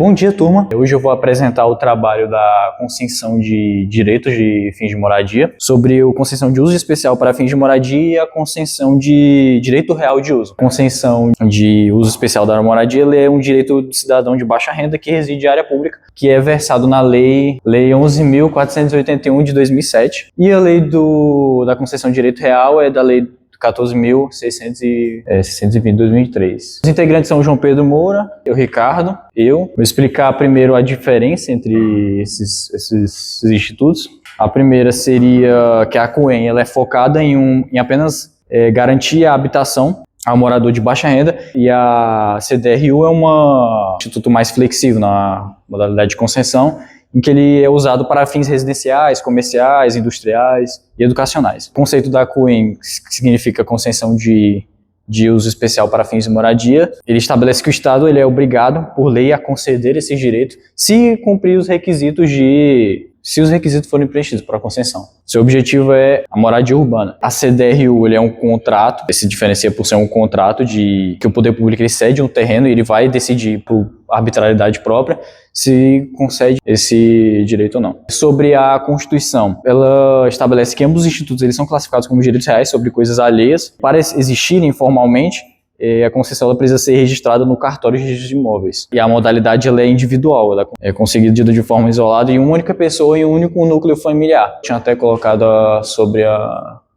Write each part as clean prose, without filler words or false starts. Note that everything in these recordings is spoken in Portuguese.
Bom dia, turma. Hoje eu vou apresentar o trabalho da concessão de direitos de fins de moradia, sobre a concessão de uso especial para fins de moradia e a concessão de direito real de uso. A concessão de uso especial da moradia ele é um direito do cidadão de baixa renda que reside em área pública, que é versado na Lei 11.481 de 2007. E a lei da concessão de direito real é da Lei 14.620 de 2003. Os integrantes são o João Pedro Moura, eu, Ricardo, eu. Vou explicar primeiro a diferença entre esses institutos. A primeira seria que a CUEM ela é focada em apenas garantir a habitação ao morador de baixa renda, e a CDRU é um instituto mais flexível na modalidade de concessão, em que ele é usado para fins residenciais, comerciais, industriais e educacionais. O conceito da CUEM, que significa concessão de uso especial para fins de moradia, ele estabelece que o Estado ele é obrigado, por lei, a conceder esses direitos se cumprir os requisitos se os requisitos forem preenchidos para a concessão. Seu objetivo é a moradia urbana. A CDRU ele é um contrato, ele se diferencia por ser um contrato que o poder público ele cede um terreno e ele vai decidir por arbitrariedade própria se concede esse direito ou não. Sobre a Constituição, ela estabelece que ambos os institutos eles são classificados como direitos reais sobre coisas alheias. Para existirem formalmente, a concessão ela precisa ser registrada no cartório de registro de imóveis. E a modalidade ela é individual, ela é conseguida de forma isolada em uma única pessoa e um único núcleo familiar. Tinha até colocado sobre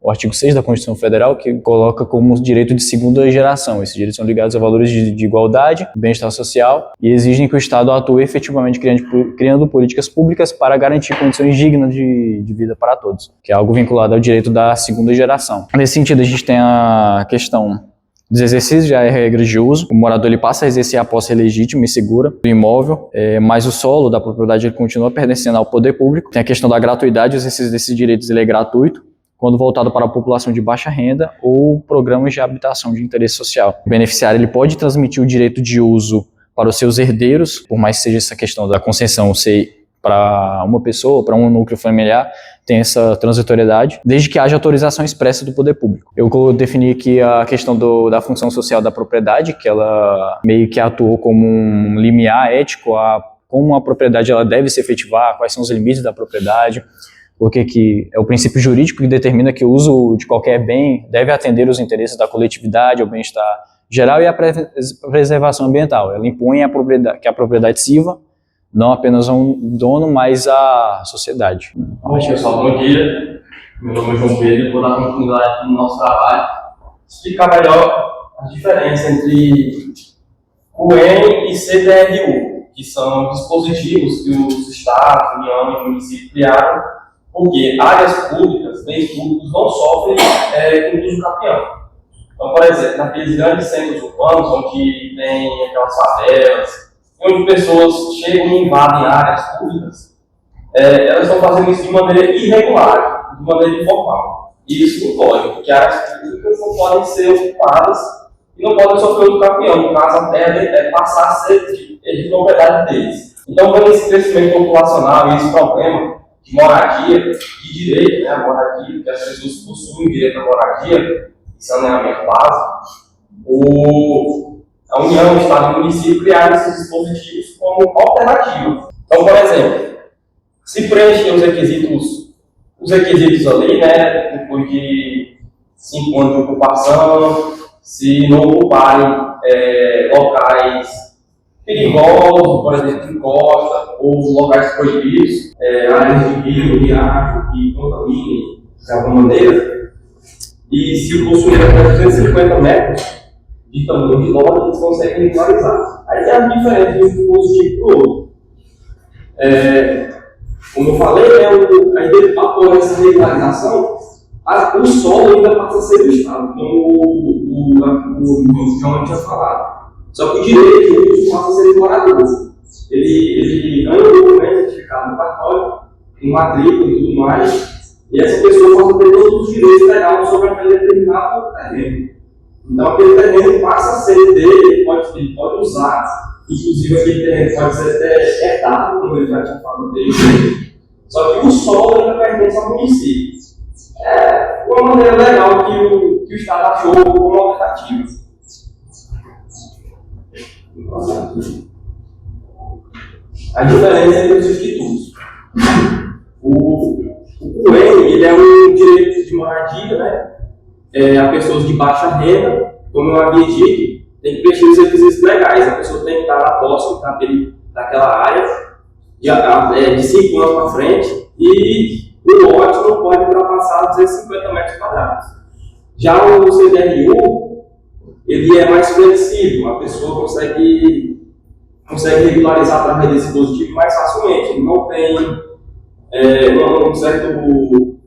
o artigo 6 da Constituição Federal, que coloca como direito de segunda geração. Esses direitos são ligados a valores de igualdade, bem-estar social e exigem que o Estado atue efetivamente criando políticas públicas para garantir condições dignas de vida para todos, que é algo vinculado ao direito da segunda geração. Nesse sentido, a gente tem a questão dos exercícios, já é regra de uso. O morador ele passa a exercer a posse legítima e segura do imóvel, mas o solo da propriedade ele continua pertencendo ao poder público. Tem a questão da gratuidade, o exercício desses direitos ele é gratuito, quando voltado para a população de baixa renda ou programas de habitação de interesse social. O beneficiário ele pode transmitir o direito de uso para os seus herdeiros, por mais que seja essa questão da concessão ser para uma pessoa, para um núcleo familiar, tem essa transitoriedade, desde que haja autorização expressa do poder público. Eu defini aqui a questão da função social da propriedade, que ela meio que atuou como um limiar ético a como a propriedade ela deve se efetivar, quais são os limites da propriedade, porque que é o princípio jurídico que determina que o uso de qualquer bem deve atender os interesses da coletividade, ao bem-estar geral e à preservação ambiental. Ela impõe que a propriedade sirva não apenas a um dono, mas à sociedade. Bom, pessoal, bom dia. Meu nome é João Pedro, vou dar continuidade no nosso trabalho, explicar melhor a diferença entre CUEM e CDRU, que são dispositivos que os estados, União e município criaram, porque áreas públicas, bens públicos, não sofrem com uso capião. Então, por exemplo, naqueles grandes centros urbanos, onde tem aquelas favelas, onde pessoas chegam e invadem áreas públicas, elas estão fazendo isso de maneira irregular, de maneira informal. E isso não pode, porque áreas públicas não podem ser ocupadas e não podem sofrer o capião, no caso a terra passar a ser de propriedade deles. Então, com esse crescimento populacional e esse problema de moradia, de direito, a moradia, que as pessoas possuem direito à moradia e saneamento básico, a União, o Estado e o município criaram esses dispositivos como alternativa. Então, por exemplo, se preenchem os requisitos ali, depois de 5 anos de ocupação, se não ocuparem locais perigosos, por exemplo, em costa, ou locais proibidos, áreas de rio, riacho, que contaminem de alguma maneira, e se possuir até 250 metros de tamanho de loja, eles conseguem regularizar. Aí tem a diferença de um dispositivo para o outro. Como eu falei, após essa regularização, o solo ainda passa a ser do Estado, como o João tinha falado. Só que o direito de uso passa a ser do morador. Ele ganha um documento certificado no cartório, com matrícula e tudo mais, e essa pessoa pode ter todos os direitos legais sobre aquele determinado terreno. Então, aquele terreno passa a ser dele, ele pode usar, inclusive aquele terreno pode ser até herdado, como ele já tinha falado dele. Só que o solo ainda pertence ao município. É uma maneira legal que o Estado achou como alternativa. a diferença entre os institutos. O CUEM, ele é um direito de moradia, né? A pessoas de baixa renda, como eu havia dito, tem que preencher os requisitos legais. A pessoa tem que estar na posse daquela área de 5 anos para frente e o lote não pode ultrapassar 250 metros quadrados. Já o CDRU, ele é mais flexível, a pessoa consegue regularizar através desse dispositivo mais facilmente. Ele não tem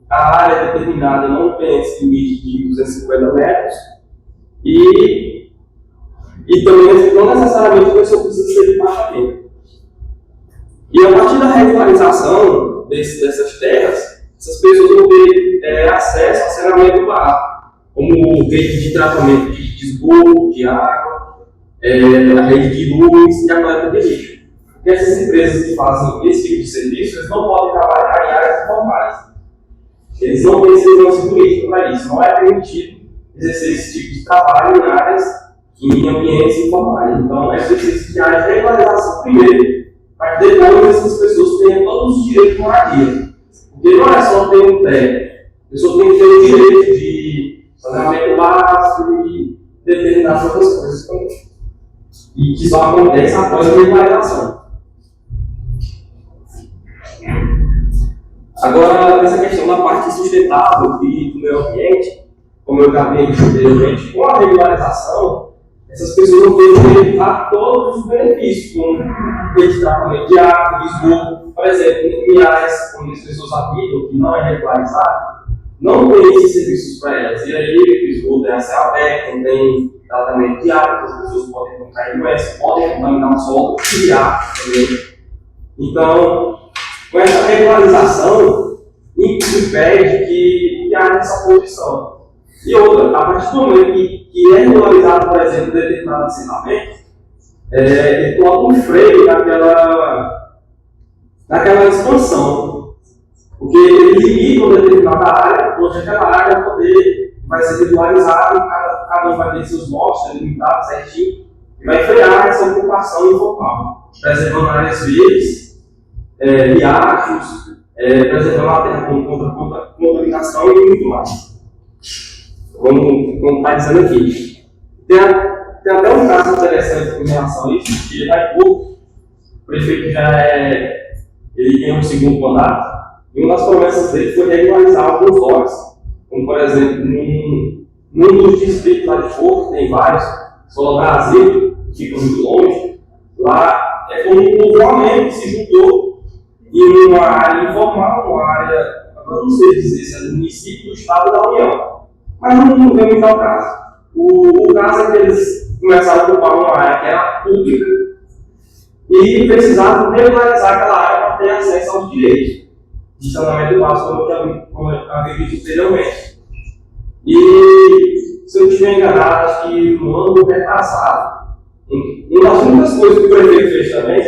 a área determinada não tem esse limite de 250 metros e também não necessariamente a pessoa precisa ser de baixa renda. E a partir da regularização dessas terras, essas pessoas vão ter acesso a saneamento básico, como rede de tratamento de esgoto, de água, a rede de luz e a coleta de lixo. Porque essas empresas que fazem esse tipo de serviço, eles não podem trabalhar em áreas informais. Eles não têm segurança jurídica para isso. Não é permitido exercer esse tipo de trabalho em ambientes informais. Então, é preciso que haja regularização primeiro, para que depois essas pessoas tenham todos os direitos de moradia. Porque não é só ter um pé. A pessoa tem que ter o direito de saneamento básico e determinadas outras coisas também. E que só acontece após a regularização. Agora, essa questão da parte sustentável e do meio ambiente, como eu já vi anteriormente, com a regularização, essas pessoas vão ter direito a todos os benefícios, como rede de tratamento de água, de esgoto. Por exemplo, em áreas onde as pessoas habitam, que não é regularizado, não tem esses serviços para elas. E aí, o esgoto é a céu aberto, não tem tratamento de água, as pessoas podem contrair doenças, podem contaminar o solo e ar também. Então, com essa regularização, impede que haja essa posição. E outra, a partir do momento que é regularizado, por exemplo, determinado assentamento, ele coloca um freio naquela expansão. Porque ele limita uma determinada área, onde aquela área vai ser regularizada, e cada um vai ter seus blocos delimitados certinho, e vai frear essa ocupação informal, preservando áreas verdes, riachos, preservando a terra contra contaminação e muito mais. Como está dizendo aqui. Tem até um caso interessante com relação a isso, que o prefeito ele tem um segundo mandato, e uma das promessas dele foi regularizar alguns lotes, como por exemplo, num dos distritos lá de Porto, tem vários, Solo Brasil, que fica muito longe, lá é como um povoamento que se juntou em uma área informal, uma área, eu não sei dizer se é do município, do estado da União. Mas não vem muito ao caso. O caso é que eles começaram a ocupar uma área que era pública e precisavam regularizar aquela área para ter acesso aos direitos de saneamento básico, como eu havia dito anteriormente. E, se eu não estiver enganado, acho que no ano retrasado, uma das únicas coisas que o prefeito fez também,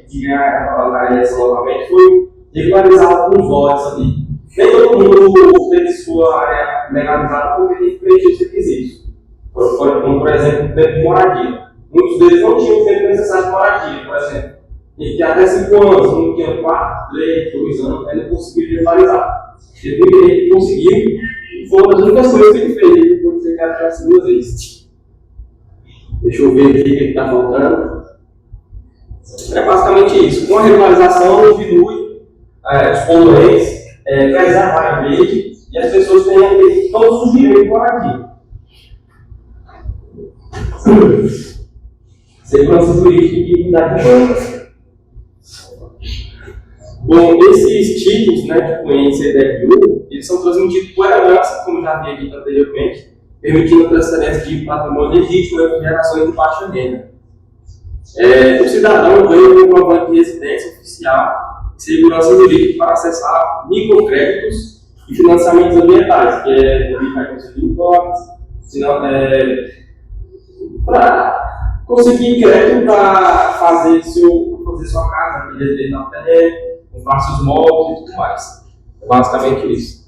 de ganhar a eleição novamente, foi regularizar alguns lotes ali. Nem todo mundo teve sua área legalizada porque tem que preencher os requisitos. Como, por exemplo, o tempo de moradia. Muitos deles não tinham o tempo necessário de moradia, por exemplo. Tem que ter até 5 anos, um tinha 4, 3, 2 anos, aí não conseguiu regularizar. Ele conseguiu, e foi uma das únicas coisas que ele fez, ele pôde ser criado pela segunda vez. Deixa eu ver aqui o que está faltando. É basicamente isso. Com a regularização, diminui os poluentes, preserva a área verde e as pessoas têm todos os direitos de moradia. Segurança jurídica e dignidade humana. Bom, esses títulos, de CUEM e CDRU, eles são transmitidos por herança, como já havia dito anteriormente, permitindo a transferência de patrimônio legítimo entre gerações de baixa renda. O cidadão ganha um comprovante de residência oficial e segurança jurídica para acessar microcréditos e financiamentos ambientais, que é para conseguir crédito para fazer sua casa, determinado terreno, comprar seus móveis e tudo mais. É basicamente isso.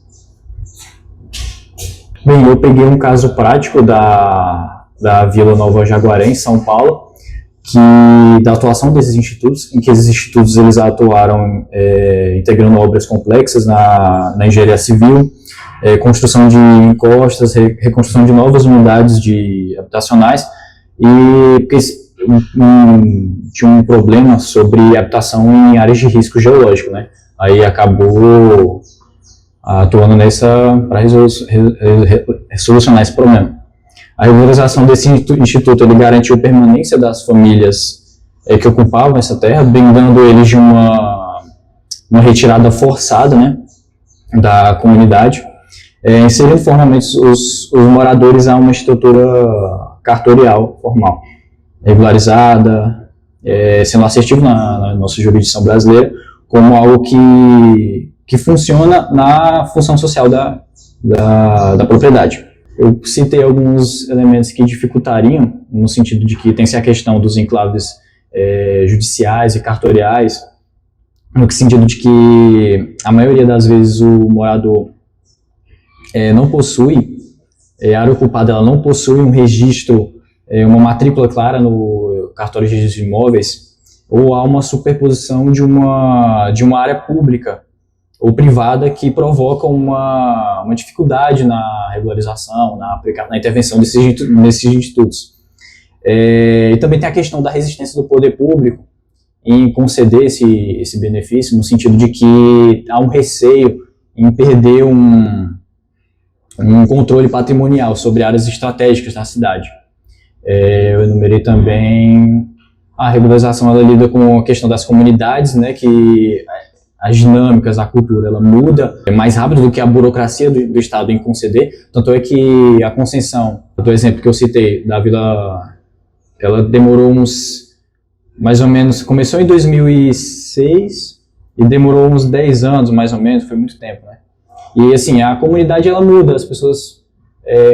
Bem, eu peguei um caso prático da Vila Nova Jaguaré, em São Paulo, da atuação desses institutos, em que esses institutos eles atuaram integrando obras complexas na engenharia civil, construção de encostas, reconstrução de novas unidades habitacionais, e porque tinha um problema sobre habitação em áreas de risco geológico, né? Aí acabou atuando para solucionar esse problema. A regularização desse instituto ele garantiu a permanência das famílias que ocupavam essa terra, blindando eles de uma retirada forçada, né, da comunidade, inserindo formalmente os moradores a uma estrutura cartorial formal, regularizada, sendo assertivo na nossa jurisdição brasileira, como algo que funciona na função social da propriedade. Eu citei alguns elementos que dificultariam, no sentido de que tem-se a questão dos enclaves judiciais e cartoriais, no sentido de que a maioria das vezes o morador não possui, a área ocupada ela não possui um registro, uma matrícula clara no cartório de registro de imóveis, ou há uma superposição de uma área pública ou privada que provoca uma dificuldade na regularização, na intervenção nesses institutos. E também tem a questão da resistência do poder público em conceder esse benefício, no sentido de que há um receio em perder um controle patrimonial sobre áreas estratégicas da cidade. Eu enumerei também a regularização, ela lida com a questão das comunidades, né, que as dinâmicas, a cultura, ela muda mais rápido do que a burocracia do Estado em conceder. Tanto é que a concessão, do exemplo que eu citei, da Vila, ela demorou mais ou menos, começou em 2006 e demorou uns 10 anos, mais ou menos, foi muito tempo, né? E assim, a comunidade ela muda, as pessoas,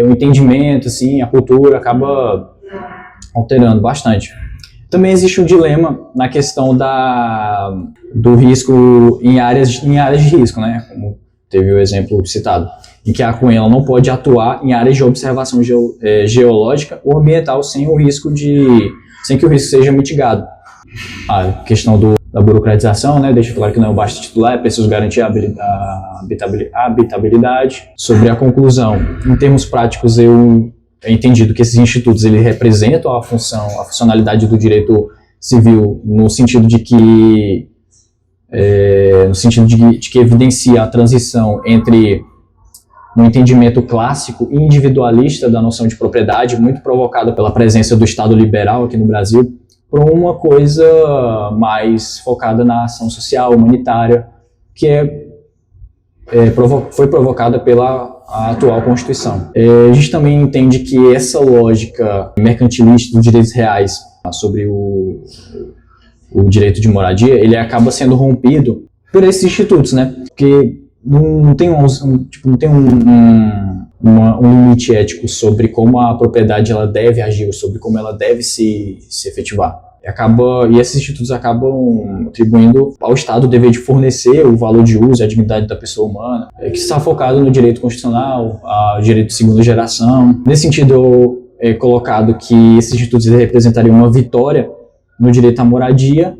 o entendimento, assim, a cultura acaba alterando bastante. Também existe um dilema na questão do risco em áreas de risco, né? Como teve o exemplo citado, em que a ACUEN ela não pode atuar em áreas de observação geológica ou ambiental sem que o risco seja mitigado. A questão da burocratização, né? Deixa claro que não basta titular, é preciso garantir a habitabilidade. Sobre a conclusão, em termos práticos, é entendido que esses institutos eles representam a funcionalidade do direito civil no sentido de que evidencia a transição entre um entendimento clássico e individualista da noção de propriedade, muito provocada pela presença do Estado liberal aqui no Brasil, para uma coisa mais focada na ação social, humanitária, que foi provocada pela atual Constituição. A gente também entende que essa lógica mercantilista dos direitos reais sobre o direito de moradia, ele acaba sendo rompido por esses institutos, né? Porque não tem um limite ético sobre como a propriedade ela deve agir, sobre como ela deve se efetivar. E esses institutos acabam atribuindo ao Estado o dever de fornecer o valor de uso e a dignidade da pessoa humana, que está focado no direito constitucional, ao direito de segunda geração. Nesse sentido, é colocado que esses institutos representariam uma vitória no direito à moradia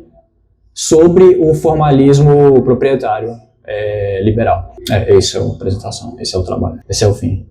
sobre o formalismo proprietário liberal. Essa é a apresentação, esse é o trabalho, esse é o fim.